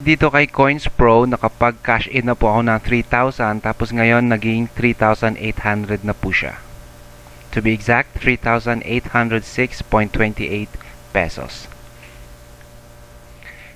dito kay COINSPRO, nakapag-cash in na po ako ng 3,000 tapos ngayon naging 3,800 na po siya. To be exact, 3,806.28 pesos.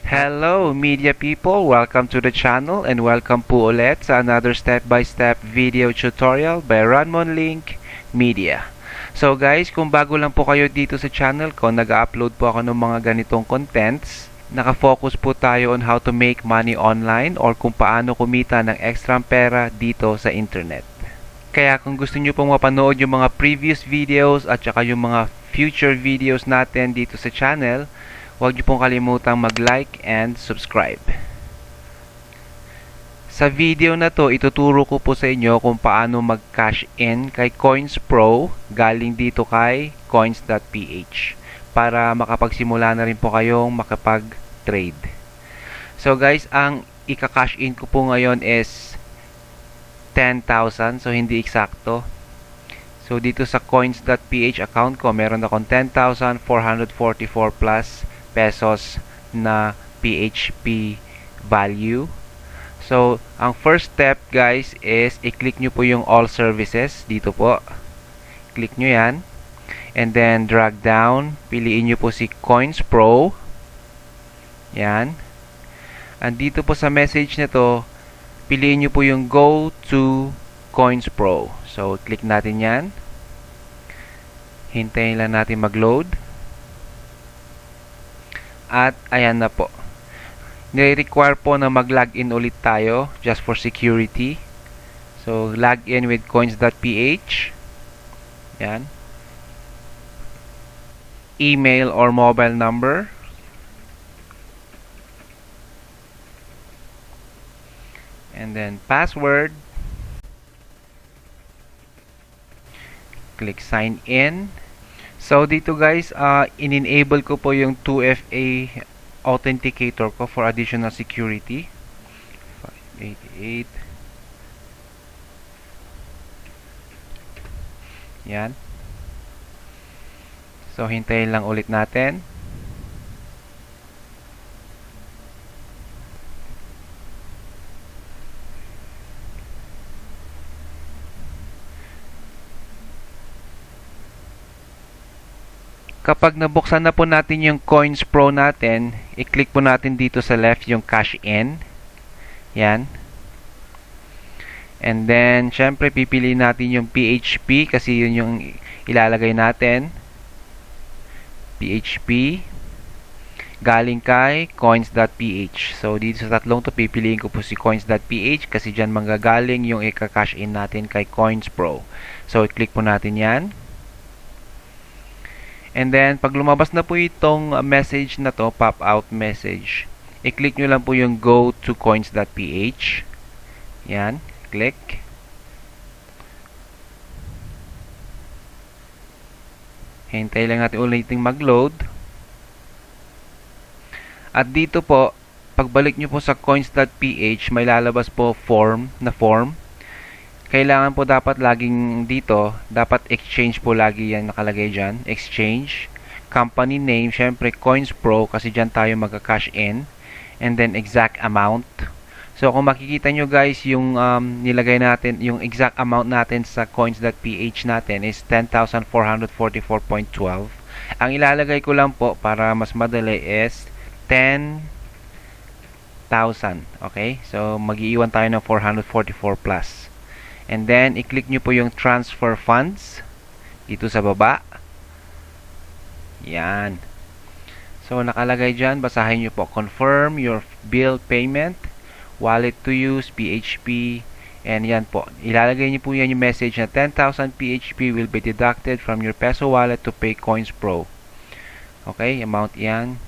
Hello media people, welcome to the channel and welcome po ulit sa another step-by-step video tutorial by Ranmon Link Media. So guys, kung bago lang po kayo dito sa channel ko, nag-upload po ako ng mga ganitong contents. Nakafocus po tayo on how to make money online or kung paano kumita ng extra pera dito sa internet. Kaya kung gusto nyo pong mapanood yung mga previous videos at saka yung mga future videos natin dito sa channel, huwag nyo pong kalimutang mag-like and subscribe. Sa video na to, ituturo ko po sa inyo kung paano mag-cash in kay COINSPRO galing dito kay coins.ph para makapagsimula na rin po kayong makapag-trade. So guys, ang ika-cash in ko po ngayon is 10,000, so hindi eksakto. So dito sa coins.ph account ko, meron akong 10,444 plus pesos na PHP value. So, ang first step guys is i-click nyo po yung all services dito po. Click nyo yan. And then drag down. Piliin nyo po si COINSPRO. Yan. And dito po sa message na to, piliin nyo po yung go to COINSPRO. So, click natin yan. Hintayin lang natin mag-load. At ayan na po. Nire-require po na mag-login ulit tayo just for security. So, login with coins.ph. Yan. Email or mobile number. And then password. Click sign in. So, dito guys, in-enable ko po yung 2FA authenticator ko for additional security. 588. Yan. So, hintayin lang ulit natin. Kapag nabuksan na po natin yung COINSPRO natin, i-click po natin dito sa left yung cash in. Yan. And then, syempre, pipiliin natin yung PHP kasi yun yung ilalagay natin. PHP. Galing kay coins.ph. So, dito sa tatlong to, pipiliin ko po si coins.ph kasi dyan manggagaling yung ika-cash in natin kay COINSPRO. So, i-click po natin yan. And then, pag lumabas na po itong message na to, pop-out message, i-click nyo lang po yung go to coins.ph. Yan. Click. Hintay lang natin ulitin mag-load. At dito po, pagbalik nyo po sa coins.ph, may lalabas po form. Kailangan po dapat laging dito, dapat exchange po lagi yan nakalagay dyan. Exchange. Company name, syempre COINSPRO kasi dyan tayo magka-cash in. And then exact amount. So kung makikita nyo guys, yung nilagay natin, yung exact amount natin sa coins.ph natin is 10,444.12. Ang ilalagay ko lang po para mas madali is 10,000. Okay? So mag-iiwan tayo ng 444 plus. And then, i-click nyo po yung transfer funds dito sa baba. Yan. So, nakalagay dyan. Basahin nyo po. Confirm your bill payment. Wallet to use. PHP. And yan po. Ilalagay nyo po yan yung message na 10,000 PHP will be deducted from your peso wallet to pay COINSPRO. Okay. Amount yan.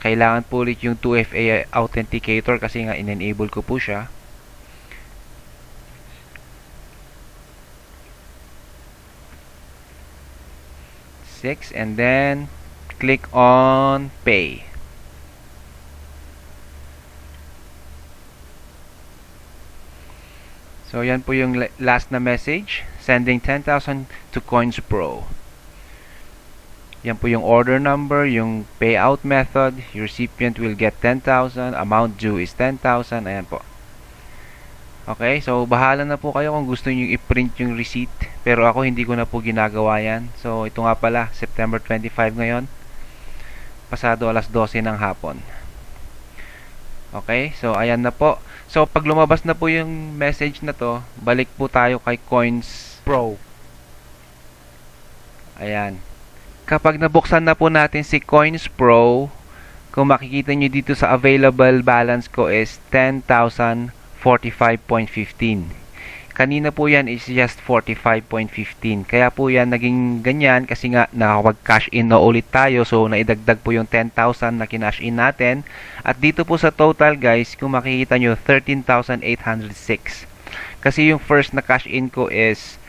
Kailangan po ulit yung 2FA authenticator kasi nga in-enable ko po siya. And then click on pay. So yan po yung last na message, sending 10,000 to COINSPRO. Yan po yung order number, yung payout method. Your recipient will get 10,000. Amount due is 10,000. Ayan po. Okay, so bahala na po kayo kung gusto niyo i-print yung receipt. Pero ako hindi ko na po ginagawa yan. So ito nga pala, September 25 ngayon. Pasado alas 12 ng hapon. Okay, so ayan na po. So pag lumabas na po yung message na to, balik po tayo kay COINSPRO. Ayan. Kapag nabuksan na po natin si COINSPRO, kung makikita nyo dito sa available balance ko is 10,045.15. Kanina po yan is just 45.15. Kaya po yan naging ganyan kasi nga nakapag-cash in na ulit tayo. So naidagdag po yung 10,000 na kinash in natin. At dito po sa total guys, kung makikita nyo 13,806. Kasi yung first na cash in ko is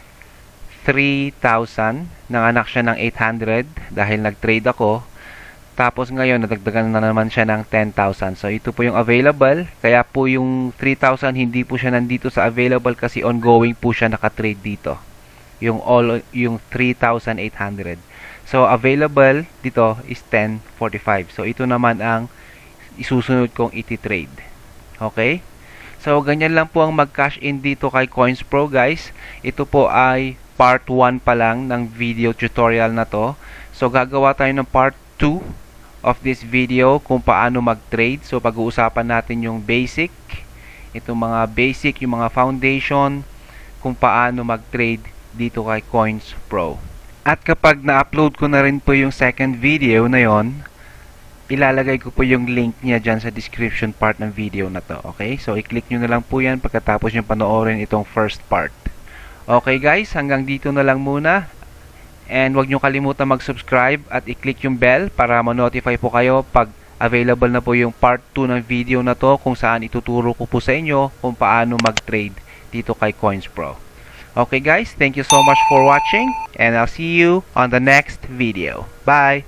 3,000. Nanganak siya ng 800 dahil nag-trade ako. Tapos ngayon, nadagdagan na naman siya ng 10,000. So, ito po yung available. Kaya po yung 3,000, hindi po siya nandito sa available kasi ongoing po siya nakatrade dito. Yung 3,800. So, available dito is 10.45. So, ito naman ang isusunod kong iti-trade. Okay? So, ganyan lang po ang mag-cash in dito kay COINSPRO guys. Ito po ay part 1 pa lang ng video tutorial na to. So, gagawa tayo ng part 2 of this video kung paano mag-trade. So, pag-uusapan natin yung basic, itong mga basic, yung mga foundation, kung paano mag-trade dito kay COINSPRO. At kapag na-upload ko na rin po yung second video na yon, ilalagay ko po yung link niya dyan sa description part ng video na to. Okay? So, i-click nyo na lang po yan pagkatapos yung panoorin itong first part. Okay guys, hanggang dito na lang muna. And huwag nyo kalimutan mag-subscribe at i-click yung bell para ma-notify po kayo pag available na po yung part 2 ng video na to kung saan ituturo ko po sa inyo kung paano mag-trade dito kay COINSPRO. Okay guys, thank you so much for watching and I'll see you on the next video. Bye!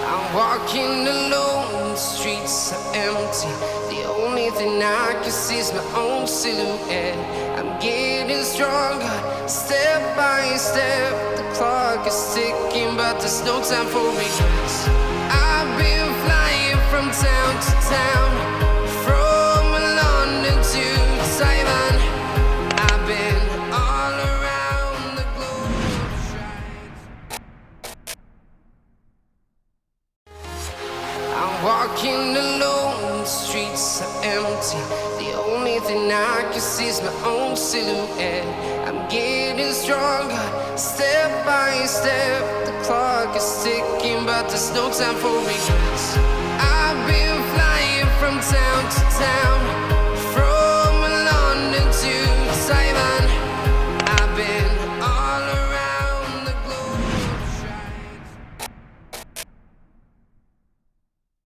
I'm walking alone, the streets are empty. The only thing I can see is my own silhouette. I'm getting stronger, step by step. The clock is ticking, but there's no time for regrets. I've been flying from town to town, from London to Taiwan. I've been all around the globe. I'm walking alone, the streets are empty. The only thing I can see is my own silhouette. I'm getting stronger, step by step. The clock is ticking, but there's no time for regrets. I've been flying from town to town.